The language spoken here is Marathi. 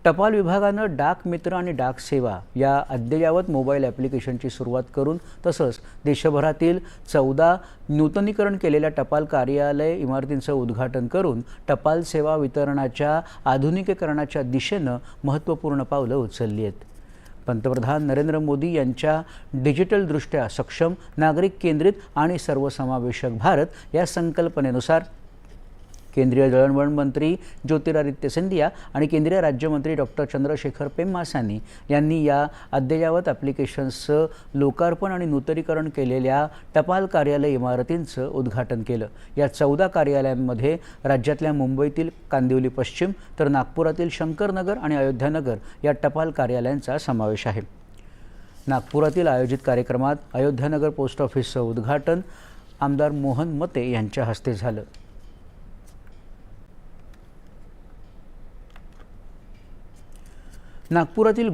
टपाल विभागानं डाक मित्र आणि डाक सेवा या अद्ययावत मोबाईल ॲप्लिकेशनची सुरुवात करून तसंच देशभरातील 14 नूतनीकरण केलेल्या टपाल कार्यालय इमारतींचं उद्घाटन करून टपाल सेवा वितरणाच्या आधुनिकीकरणाच्या दिशेनं महत्त्वपूर्ण पावलं उचलली आहेत। पंतप्रधान नरेंद्र मोदी यांच्या डिजिटलदृष्ट्या सक्षम, नागरिक केंद्रित आणि सर्वसमावेशक भारत या संकल्पनेनुसार केंद्रीय दळणवळण मंत्री ज्योतिरादित्य सिंधिया आणि केंद्रीय राज्यमंत्री डॉक्टर चंद्रशेखर पेम्मासानी यांनी या अद्ययावत ॲप्लिकेशन्सचं लोकार्पण आणि नूतनीकरण केलेल्या टपाल कार्यालय इमारतींचं उद्घाटन केलं। या 14 कार्यालयांमध्ये राज्यातल्या मुंबईतील कांदिवली पश्चिम तर नागपुरातील शंकरनगर आणि अयोध्यानगर या टपाल कार्यालयांचा समावेश आहे। नागपुरातील आयोजित कार्यक्रमात अयोध्यानगर पोस्ट ऑफिसचं उद्घाटन आमदार मोहन मते यांच्या हस्ते झालं। नागपुरातील